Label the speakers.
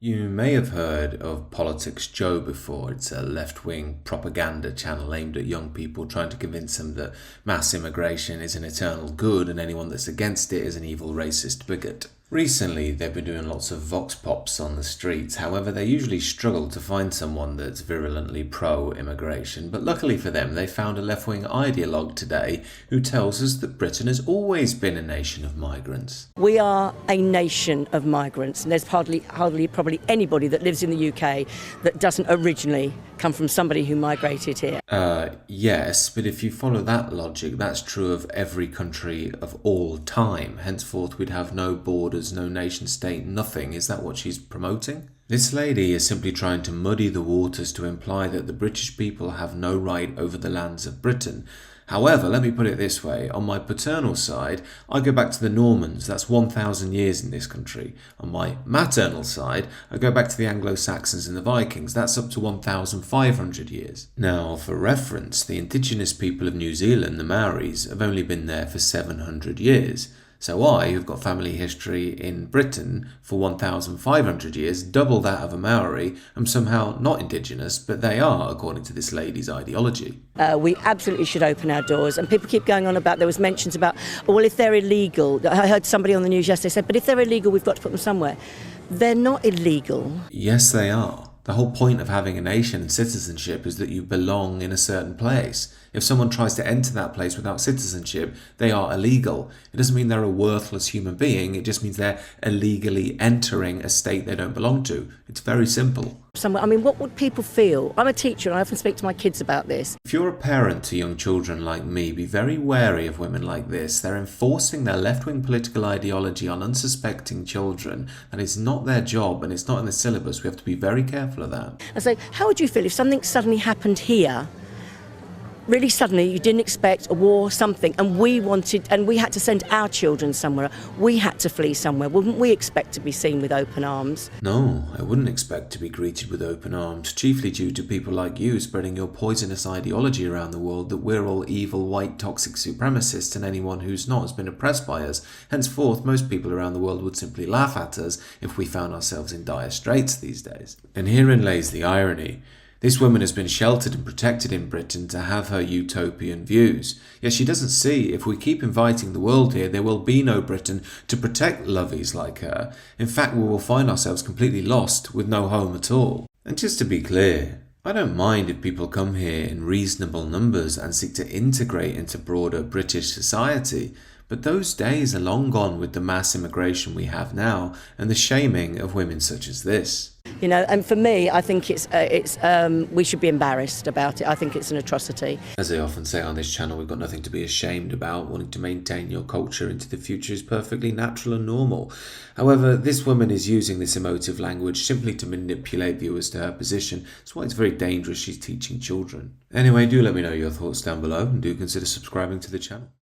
Speaker 1: You may have heard of Politics Joe before. It's a left-wing propaganda channel aimed at young people, trying to convince them that mass immigration is an eternal good and anyone that's against it is an evil racist bigot. Recently, they've been doing lots of vox pops on the streets. However, they usually struggle to find someone that's virulently pro-immigration. But luckily for them, they found a left-wing ideologue today who tells us that Britain has always been a nation of migrants.
Speaker 2: We are a nation of migrants, and there's hardly probably anybody that lives in the UK that doesn't originally come from somebody who migrated here.
Speaker 1: Yes, but if you follow that logic, that's true of every country of all time. Henceforth, we'd have no borders, no nation state, nothing. Is that what she's promoting? This lady is simply trying to muddy the waters to imply that the British people have no right over the lands of Britain. However, let me put it this way. On my paternal side, I go back to the Normans. That's 1,000 years in this country. On my maternal side, I go back to the Anglo-Saxons and the Vikings. That's up to 1,500 years. Now, for reference, the indigenous people of New Zealand, the Maoris, have only been there for 700 years. So I, who've got family history in Britain for 1,500 years, double that of a Maori, am somehow not indigenous, but they are, according to this lady's ideology.
Speaker 2: We absolutely should open our doors, and people keep going on about, there was mentions about, well, if they're illegal, I heard somebody on the news yesterday said, but if they're illegal, we've got to put them somewhere. They're not illegal.
Speaker 1: Yes, they are. The whole point of having a nation and citizenship is that you belong in a certain place. If someone tries to enter that place without citizenship, they are illegal. It doesn't mean they're a worthless human being. It just means they're illegally entering a state they don't belong to. It's very simple.
Speaker 2: Somewhere, I mean, what would people feel? I'm a teacher and I often speak to my kids about this.
Speaker 1: If you're a parent to young children like me, be very wary of women like this. They're enforcing their left-wing political ideology on unsuspecting children, and it's not their job and it's not in the syllabus. We have to be very careful of that.
Speaker 2: And so, how would you feel if something suddenly happened here? Really suddenly, you didn't expect a war, something, and we had to send our children somewhere. We had to flee somewhere. Wouldn't we expect to be seen with open arms?
Speaker 1: No, I wouldn't expect to be greeted with open arms, chiefly due to people like you spreading your poisonous ideology around the world that we're all evil, white, toxic supremacists, and anyone who's not has been oppressed by us. Henceforth, most people around the world would simply laugh at us if we found ourselves in dire straits these days. And herein lays the irony. This woman has been sheltered and protected in Britain to have her utopian views. Yet she doesn't see if we keep inviting the world here, there will be no Britain to protect lovies like her. In fact, we will find ourselves completely lost with no home at all. And just to be clear, I don't mind if people come here in reasonable numbers and seek to integrate into broader British society. But those days are long gone with the mass immigration we have now and the shaming of women such as this.
Speaker 2: You know, and for me, I think we should be embarrassed about it. I think it's an atrocity.
Speaker 1: As I often say on this channel, we've got nothing to be ashamed about. Wanting to maintain your culture into the future is perfectly natural and normal. However, this woman is using this emotive language simply to manipulate viewers to her position. That's why it's very dangerous she's teaching children. Anyway, do let me know your thoughts down below and do consider subscribing to the channel.